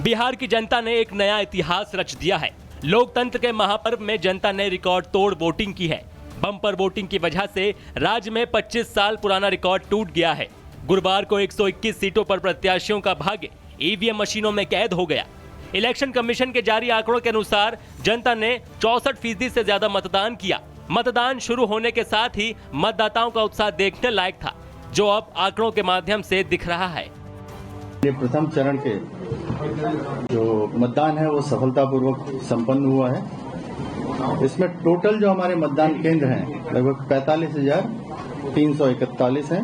बिहार की जनता ने एक नया इतिहास रच दिया है। लोकतंत्र के महापर्व में जनता ने रिकॉर्ड तोड़ वोटिंग की है। बम्पर वोटिंग की वजह से राज्य में 25 साल पुराना रिकॉर्ड टूट गया है। गुरुवार को 121 सीटों पर प्रत्याशियों का भाग्य ईवीएम मशीनों में कैद हो गया। इलेक्शन कमीशन के जारी आंकड़ों के अनुसार जनता ने 64% से ज्यादा मतदान किया। मतदान शुरू होने के साथ ही मतदाताओं का उत्साह देखने लायक था, जो अब आंकड़ों के माध्यम से दिख रहा है। ये प्रथम चरण के जो मतदान है वो सफलतापूर्वक संपन्न हुआ है। इसमें टोटल जो हमारे मतदान केंद्र हैं लगभग 45,341 हैं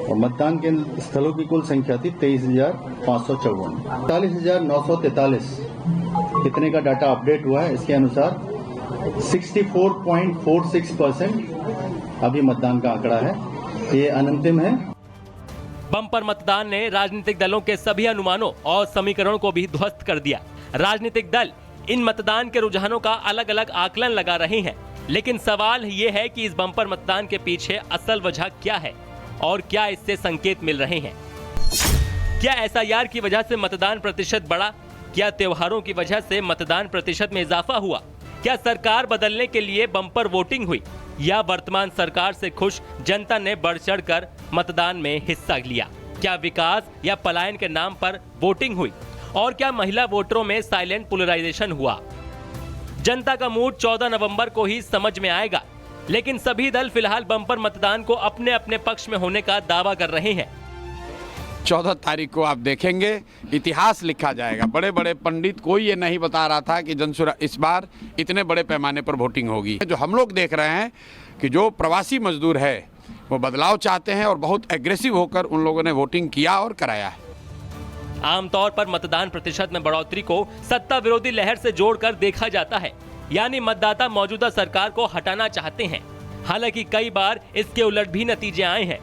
और मतदान केंद्र स्थलों की कुल संख्या थी 23,554। 45,943 कितने का डाटा अपडेट हुआ है, इसके अनुसार 64.46% अभी मतदान का आंकड़ा है, ये अनंतिम है। बम्पर मतदान ने राजनीतिक दलों के सभी अनुमानों और समीकरणों को भी ध्वस्त कर दिया। राजनीतिक दल इन मतदान के रुझानों का अलग अलग आकलन लगा रहे हैं, लेकिन सवाल ये है कि इस बम्पर मतदान के पीछे असल वजह क्या है और क्या इससे संकेत मिल रहे हैं। क्या एसआईआर की वजह से मतदान प्रतिशत बढ़ा? क्या त्योहारों की वजह से मतदान प्रतिशत में इजाफा हुआ? क्या सरकार बदलने के लिए बम्पर वोटिंग हुई या वर्तमान सरकार से खुश जनता ने बढ़ चढ़कर मतदान में हिस्सा लिया? क्या विकास या पलायन के नाम पर वोटिंग हुई? और क्या महिला वोटरों में साइलेंट पोलराइजेशन हुआ? जनता का मूड 14 नवंबर को ही समझ में आएगा, लेकिन सभी दल फिलहाल बम्पर मतदान को अपने अपने पक्ष में होने का दावा कर रहे हैं। 14 तारीख को आप देखेंगे, इतिहास लिखा जाएगा। बड़े बड़े पंडित कोई ये नहीं बता रहा था कि इस बार इतने बड़े पैमाने पर वोटिंग होगी। जो हम लोग देख रहे हैं कि जो प्रवासी मजदूर है वो बदलाव चाहते हैं और बहुत एग्रेसिव होकर उन लोगों ने वोटिंग किया और कराया है। आमतौर पर मतदान प्रतिशत में बढ़ोतरी को सत्ता विरोधी लहर से जोड़कर देखा जाता है, यानी मतदाता मौजूदा सरकार को हटाना चाहते हैं। हालांकि कई बार इसके उलट भी नतीजे आए हैं।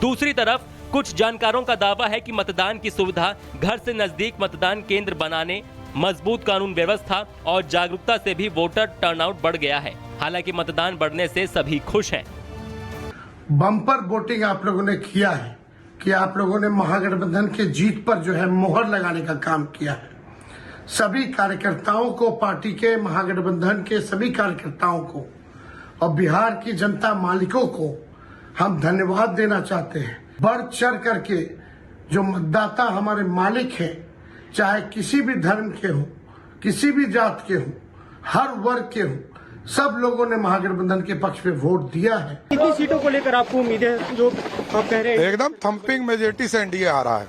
दूसरी तरफ कुछ जानकारों का दावा है कि मतदान की सुविधा, घर से नजदीक मतदान केंद्र बनाने, मजबूत कानून व्यवस्था और जागरूकता से भी वोटर टर्नआउट बढ़ गया है। हालांकि मतदान बढ़ने से सभी खुश हैं। बम्पर वोटिंग आप लोगों ने किया है कि आप लोगों ने महागठबंधन के जीत पर जो है मोहर लगाने का काम किया है। सभी कार्यकर्ताओं को, पार्टी के, महागठबंधन के सभी कार्यकर्ताओं को और बिहार की जनता मालिकों को हम धन्यवाद देना चाहते हैं। बढ़ चढ़ करके जो मतदाता हमारे मालिक हैं, चाहे किसी भी धर्म के हो, किसी भी जात के हो, हर वर्ग के हो, सब लोगों ने महागठबंधन के पक्ष में वोट दिया है। कितनी सीटों को लेकर आपको उम्मीद है जो आप कह रहे हैं? एकदम थंपिंग मेजॉरिटी से एनडीए आ रहा है।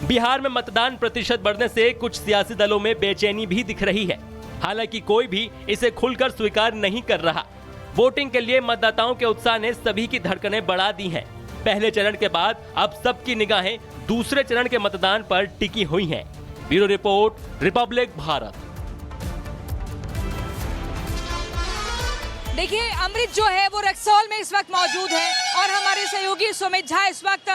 बिहार में मतदान प्रतिशत बढ़ने से कुछ सियासी दलों में बेचैनी भी दिख रही है। हालांकि कोई भी इसे खुलकर स्वीकार नहीं कर रहा। वोटिंग के लिए मतदाताओं के उत्साह ने सभी की धड़कनें बढ़ा दी हैं। पहले चरण के बाद अब सबकी निगाहें दूसरे चरण के मतदान पर टिकी हुई हैं। Bureau report, Republic Bharat. देखिए, अमृत जो है वो रक्सौल में इस वक्त मौजूद है और हमारे सहयोगी सुमित झा इस वक्त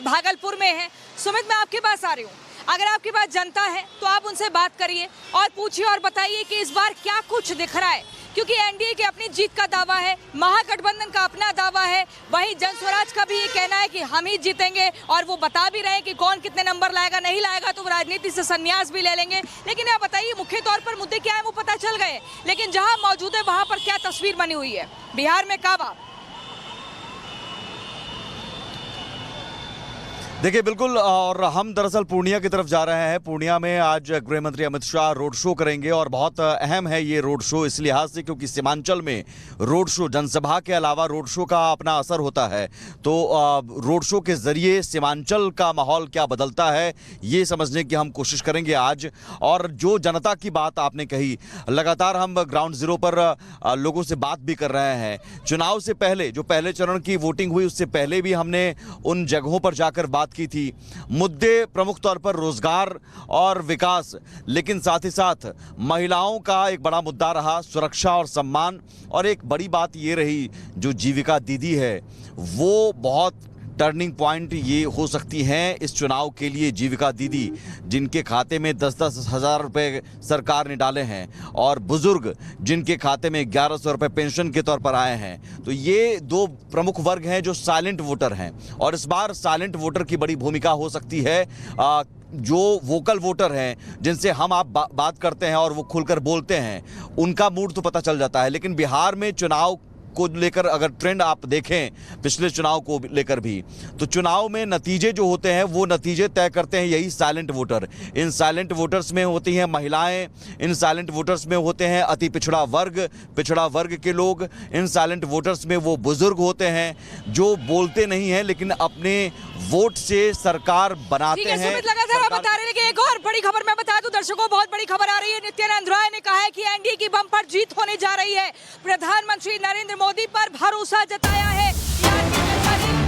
भागलपुर में है। सुमित, मैं आपके पास आ रही हूँ। अगर आपके पास जनता है तो आप उनसे बात करिए और पूछिए और बताइए कि इस बार क्या कुछ दिख रहा है, क्योंकि एनडीए की अपनी जीत का दावा है, महागठबंधन का अपना दावा है, वहीं जनस्वराज का भी ये कहना है कि हम ही जीतेंगे और वो बता भी रहे हैं कि कौन कितने नंबर लाएगा, नहीं लाएगा तो राजनीति से संन्यास भी ले लेंगे। लेकिन आप बताइए, मुख्य तौर पर मुद्दे क्या है वो पता चल गए, लेकिन जहां मौजूद है वहां पर क्या तस्वीर बनी हुई है? बिहार में काबा। देखिए बिल्कुल, और हम दरअसल पूर्णिया की तरफ जा रहे हैं। पूर्णिया में आज गृह मंत्री अमित शाह रोड शो करेंगे और बहुत अहम है ये रोड शो इस लिहाज से क्योंकि सीमांचल में रोड शो, जनसभा के अलावा रोड शो का अपना असर होता है। तो रोड शो के जरिए सीमांचल का माहौल क्या बदलता है ये समझने की हम कोशिश करेंगे आज। और जो जनता की बात आपने कही, लगातार हम ग्राउंड जीरो पर लोगों से बात भी कर रहे हैं। चुनाव से पहले जो पहले चरण की वोटिंग हुई उससे पहले भी हमने उन जगहों पर जाकर बात की थी। मुद्दे प्रमुख तौर पर रोजगार और विकास, लेकिन साथ ही साथ महिलाओं का एक बड़ा मुद्दा रहा सुरक्षा और सम्मान। और एक बड़ी बात ये रही जो जीविका दीदी है वो बहुत टर्निंग पॉइंट ये हो सकती हैं इस चुनाव के लिए। जीविका दीदी जिनके खाते में 10-10 हज़ार रुपये सरकार ने डाले हैं और बुजुर्ग जिनके खाते में 1100 रुपये पेंशन के तौर पर आए हैं। तो ये दो प्रमुख वर्ग हैं जो साइलेंट वोटर हैं और इस बार साइलेंट वोटर की बड़ी भूमिका हो सकती है जो वोकल वोटर हैं, जिनसे हम आप बात करते हैं और वो खुलकर बोलते हैं, उनका मूड तो पता चल जाता है। लेकिन बिहार में चुनाव को लेकर अगर ट्रेंड आप देखें, पिछले चुनाव को लेकर भी, तो चुनाव में नतीजे जो होते हैं वो नतीजे तय करते हैं यही साइलेंट वोटर। इन साइलेंट वोटर्स में होती हैं महिलाएं, इन साइलेंट वोटर्स में होते हैं अति पिछड़ा वर्ग के लोग, इन साइलेंट वोटर्स में वो बुजुर्ग होते हैं जो बोलते नहीं हैं लेकिन अपने वोट से सरकार बनाते हैं। सुमित लगातार आप बता रहे हैं कि एक और बड़ी खबर मैं बता दूं दर्शकों, बहुत बड़ी खबर आ रही है। नित्यानंद राय ने कहा है कि एनडीए की बम्पर जीत होने जा रही है। प्रधानमंत्री नरेंद्र मोदी पर भरोसा जताया है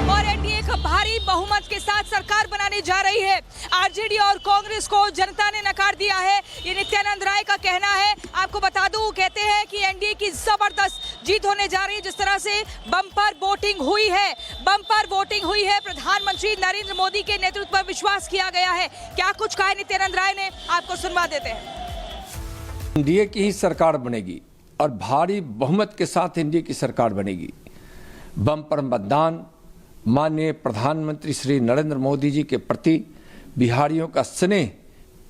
और एनडीए का भारी बहुमत के साथ सरकार बनाने जा रही है। आरजेडी और कांग्रेस को जनता ने नकार दिया है, ये नित्यानंद राय का कहना है। आपको बता दूं, कहते हैं कि एनडीए की जबरदस्त जीत होने जा रही है। जिस तरह से बम्पर वोटिंग हुई है, प्रधानमंत्री नरेंद्र मोदी के नेतृत्व पर विश्वास किया गया है। क्या कुछ कहा नित्यानंद राय ने, आपको सुनवा देते हैं। एनडीए की ही सरकार बनेगी और भारी बहुमत के साथ एनडीए की सरकार बनेगी। बम्पर मतदान माननीय प्रधानमंत्री श्री नरेंद्र मोदी जी के प्रति बिहारियों का स्नेह,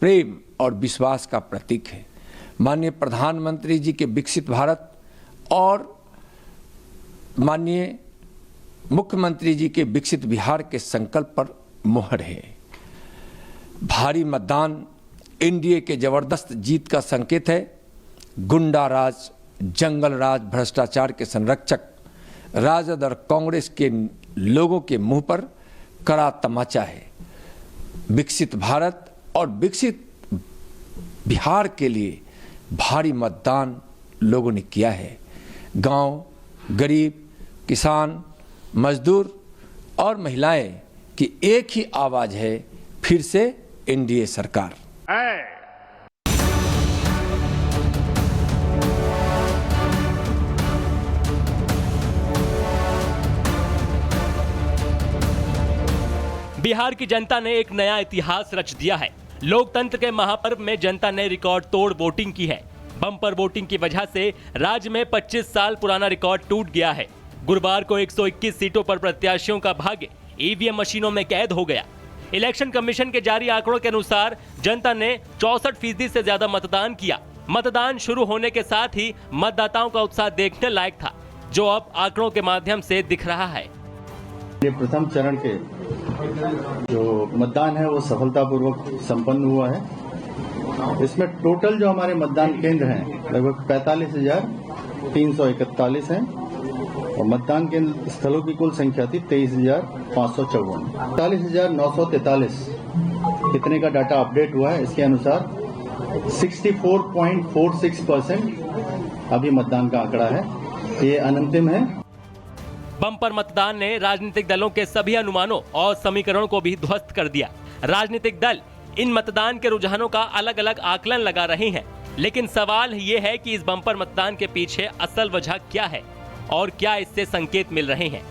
प्रेम और विश्वास का प्रतीक है। माननीय प्रधानमंत्री जी के विकसित भारत और माननीय मुख्यमंत्री जी के विकसित बिहार के संकल्प पर मुहर है। भारी मतदान एनडीए के जबरदस्त जीत का संकेत है। गुंडा राज, जंगल राज, भ्रष्टाचार के संरक्षक राजद और कांग्रेस के लोगों के मुंह पर कड़ा तमाचा है। विकसित भारत और विकसित बिहार के लिए भारी मतदान लोगों ने किया है। गांव, गरीब, किसान, मजदूर और महिलाएं की एक ही आवाज है, फिर से एनडीए सरकार। बिहार की जनता ने एक नया इतिहास रच दिया है। लोकतंत्र के महापर्व में जनता ने रिकॉर्ड तोड़ वोटिंग की है। बम्पर वोटिंग की वजह से राज्य में 25 साल पुराना रिकॉर्ड टूट गया है। गुरुवार को 121 सीटों पर प्रत्याशियों का भाग्य ईवीएम मशीनों में कैद हो गया। इलेक्शन कमीशन के जारी आंकड़ों के अनुसार जनता ने 64% से ज्यादा मतदान किया। मतदान शुरू होने के साथ ही मतदाताओं का उत्साह देखने लायक था, जो अब आंकड़ों के माध्यम से दिख रहा है। ये प्रथम चरण के जो मतदान है वो सफलतापूर्वक संपन्न हुआ है। इसमें टोटल जो हमारे मतदान केंद्र हैं लगभग 45,341 हैं और मतदान केंद्र स्थलों की कुल संख्या थी 23,554। 45,943 कितने का डाटा अपडेट हुआ है, इसके अनुसार 64.46% अभी मतदान का आंकड़ा है, ये अनंतिम है। बम्पर मतदान ने राजनीतिक दलों के सभी अनुमानों और समीकरणों को भी ध्वस्त कर दिया। राजनीतिक दल इन मतदान के रुझानों का अलग अलग आकलन लगा रहे हैं, लेकिन सवाल ये है कि इस बम्पर मतदान के पीछे असल वजह क्या है और क्या इससे संकेत मिल रहे हैं।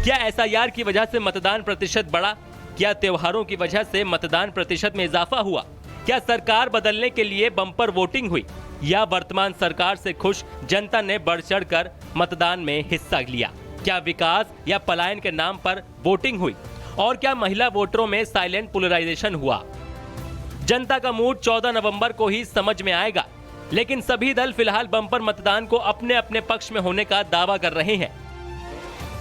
क्या एसआईआर की वजह से मतदान प्रतिशत बढ़ा? क्या त्योहारों की वजह से मतदान प्रतिशत में इजाफा हुआ? क्या सरकार बदलने के लिए बम्पर वोटिंग हुई या वर्तमान सरकार से खुश जनता ने बढ़ चढ़कर मतदान में हिस्सा लिया? क्या विकास या पलायन के नाम पर वोटिंग हुई? और क्या महिला वोटरों में साइलेंट पोलराइजेशन हुआ? जनता का मूड 14 नवंबर को ही समझ में आएगा, लेकिन सभी दल फिलहाल बम्पर मतदान को अपने अपने पक्ष में होने का दावा कर रहे हैं।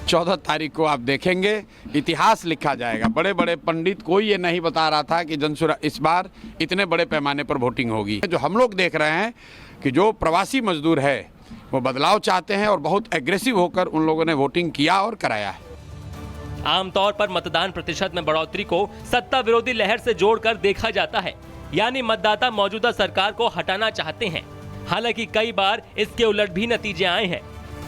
14 तारीख को आप देखेंगे इतिहास लिखा जाएगा। बड़े बड़े पंडित, कोई ये नहीं बता रहा था कि इस बार इतने बड़े पैमाने पर वोटिंग होगी। जो हम लोग देख रहे हैं कि जो प्रवासी मजदूर है वो बदलाव चाहते हैं और बहुत एग्रेसिव होकर उन लोगों ने वोटिंग किया और कराया है। आमतौर पर मतदान प्रतिशत में बढ़ोतरी को सत्ता विरोधी लहर से जोड़कर देखा जाता है, यानी मतदाता मौजूदा सरकार को हटाना चाहते हैं। हालांकि कई बार इसके उलट भी नतीजे आए हैं।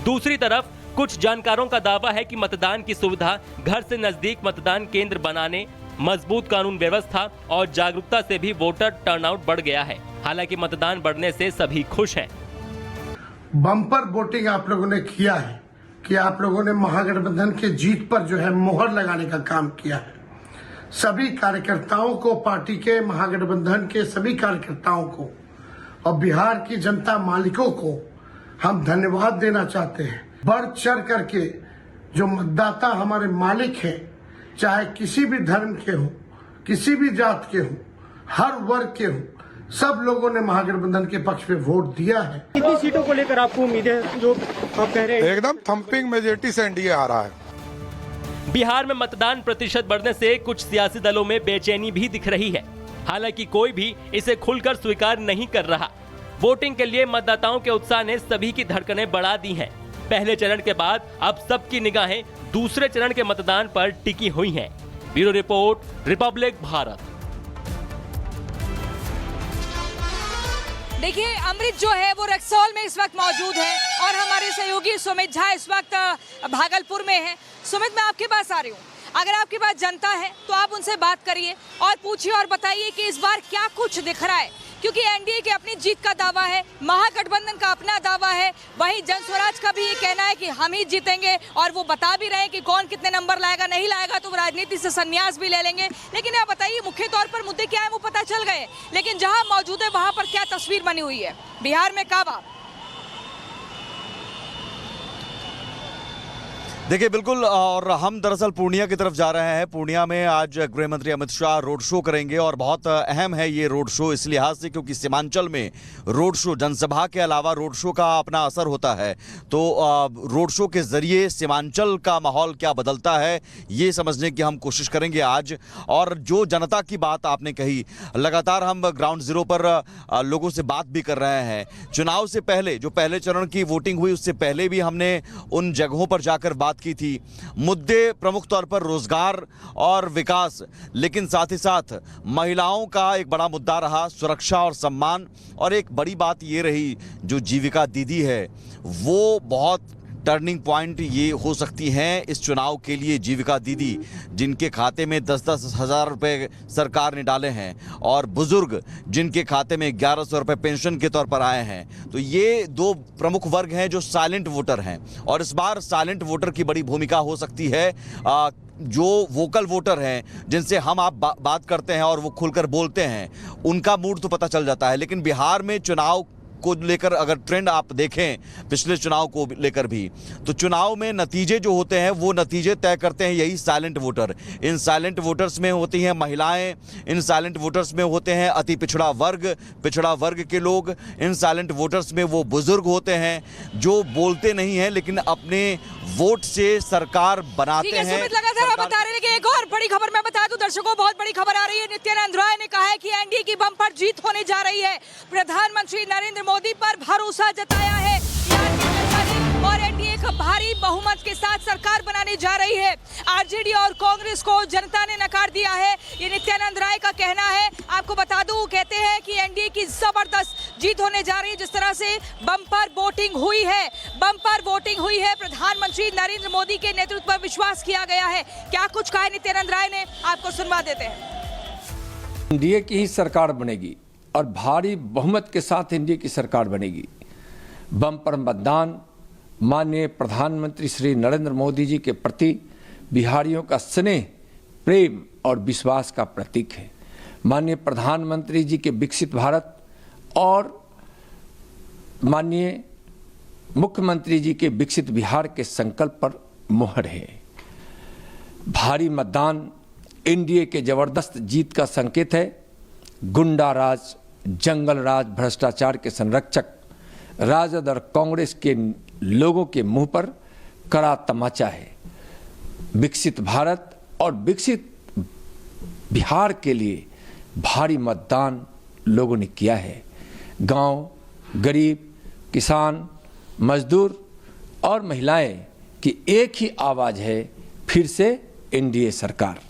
दूसरी तरफ कुछ जानकारों का दावा है कि मतदान की सुविधा, घर से नजदीक मतदान केंद्र बनाने, मजबूत कानून व्यवस्था और जागरूकता से भी वोटर टर्नआउट बढ़ गया है। हालांकि मतदान बढ़ने से सभी खुश हैं। बम्पर वोटिंग आप लोगों ने किया है कि आप लोगों ने महागठबंधन के जीत पर जो है मोहर लगाने का काम किया है। सभी कार्यकर्ताओं को, पार्टी के, महागठबंधन के सभी कार्यकर्ताओं को और बिहार की जनता मालिकों को हम धन्यवाद देना चाहते हैं। बढ़ चढ़ करके जो मतदाता हमारे मालिक हैं, चाहे किसी भी धर्म के हो, किसी भी जात के हों, हर वर्ग के हों, सब लोगों ने महागठबंधन के पक्ष में वोट दिया है। कितनी सीटों को लेकर आपको उम्मीद है जो आप कह रहे हैं? एकदम थंपिंग मेजोरिटी से एनडीए आ रहा है। बिहार में मतदान प्रतिशत बढ़ने से कुछ सियासी दलों में बेचैनी भी दिख रही है। हालांकि कोई भी इसे खुलकर स्वीकार नहीं कर रहा। वोटिंग के लिए मतदाताओं के उत्साह ने सभी की धड़कनें बढ़ा दी हैं। पहले चरण के बाद अब सबकी निगाहें दूसरे चरण के मतदान पर टिकी हुई हैं। Bureau report, Republic Bharat. देखिए, अमृत जो है वो रक्सौल में इस वक्त मौजूद है और हमारे सहयोगी सुमित झा इस वक्त भागलपुर में है। सुमित, मैं आपके पास आ रही हूँ। अगर आपके पास जनता है तो आप उनसे बात करिए और पूछिए और बताइए कि इस बार क्या कुछ दिख रहा है, क्योंकि एनडीए के अपनी जीत का दावा है, महागठबंधन का अपना दावा है, वहीं जनस्वराज का भी ये कहना है कि हम ही जीतेंगे और वो बता भी रहे हैं कि कौन कितने नंबर लाएगा, नहीं लाएगा तो राजनीति से संन्यास भी ले लेंगे। लेकिन आप बताइए, मुख्य तौर पर मुद्दे क्या है वो पता चल गए, लेकिन जहां मौजूद है वहां पर क्या तस्वीर बनी हुई है? बिहार में काबा। देखिए बिल्कुल, और हम दरअसल पूर्णिया की तरफ जा रहे हैं। पूर्णिया में आज गृह मंत्री अमित शाह रोड शो करेंगे और बहुत अहम है ये रोड शो इस लिहाज से क्योंकि सीमांचल में रोड शो, जनसभा के अलावा रोड शो का अपना असर होता है। तो रोड शो के जरिए सीमांचल का माहौल क्या बदलता है ये समझने की हम कोशिश करेंगे आज। और जो जनता की बात आपने कही, लगातार हम ग्राउंड जीरो पर लोगों से बात भी कर रहे हैं। चुनाव से पहले जो पहले चरण की वोटिंग हुई उससे पहले भी हमने उन जगहों पर जाकर बात की थी। मुद्दे प्रमुख तौर पर रोजगार और विकास, लेकिन साथ ही साथ महिलाओं का एक बड़ा मुद्दा रहा सुरक्षा और सम्मान। और एक बड़ी बात ये रही जो जीविका दीदी है वो बहुत टर्निंग पॉइंट ये हो सकती हैं इस चुनाव के लिए। जीविका दीदी जिनके खाते में 10-10 हज़ार रुपये सरकार ने डाले हैं और बुजुर्ग जिनके खाते में 1100 रुपये पेंशन के तौर पर आए हैं। तो ये दो प्रमुख वर्ग हैं जो साइलेंट वोटर हैं और इस बार साइलेंट वोटर की बड़ी भूमिका हो सकती है। जो वोकल वोटर हैं जिनसे हम आप बात करते हैं और वो खुलकर बोलते हैं, उनका मूड तो पता चल जाता है। लेकिन बिहार में चुनाव को लेकर अगर ट्रेंड आप देखें पिछले चुनाव को लेकर भी, तो चुनाव में नतीजे जो होते हैं वो नतीजे तय करते हैं यही साइलेंट वोटर। इन साइलेंट वोटर्स में होती हैं महिलाएं, इन साइलेंट वोटर्स में होते हैं अति पिछड़ा वर्ग के लोग, इन साइलेंट वोटर्स में वो बुजुर्ग होते हैं जो बोलते नहीं हैं लेकिन अपने वोट से सरकार बनाते हैं। लगातार आप बता रहे हैं कि एक और बड़ी खबर मैं बता दूं दर्शकों, बहुत बड़ी खबर आ रही है। नित्यानंद राय ने कहा है कि एनडीए की बम्पर जीत होने जा रही है। प्रधानमंत्री नरेंद्र मोदी पर भरोसा जताया है और एनडीए का भारी बहुमत के साथ सरकार बनाने जा रही है। आरजेडी और कांग्रेस को जनता ने नकार दिया है, ये नित्यानंद राय का कहना है। आपको बता दूं, कहते हैं कि एनडीए की जबरदस्त जीत होने जा रही है। जिस तरह से बम्पर वोटिंग हुई है, प्रधानमंत्री नरेंद्र मोदी के नेतृत्व पर विश्वास किया गया है। क्या कुछ कहा नित्यानंद राय ने, आपको सुनवा देते हैं। एनडीए की ही सरकार बनेगी और भारी बहुमत के साथ एनडीए की सरकार बनेगी। बम्पर मतदान माननीय प्रधानमंत्री श्री नरेंद्र मोदी जी के प्रति बिहारियों का स्नेह, प्रेम और विश्वास का प्रतीक है। माननीय प्रधानमंत्री जी के विकसित भारत और माननीय मुख्यमंत्री जी के विकसित बिहार के संकल्प पर मुहर है। भारी मतदान एनडीए के जबरदस्त जीत का संकेत है। गुंडा राज, जंगल राज, भ्रष्टाचार के संरक्षक राजद और कांग्रेस के लोगों के मुंह पर कड़ा तमाचा है। विकसित भारत और विकसित बिहार के लिए भारी मतदान लोगों ने किया है। गांव, गरीब, किसान, मजदूर और महिलाएं की एक ही आवाज है, फिर से एनडीए सरकार।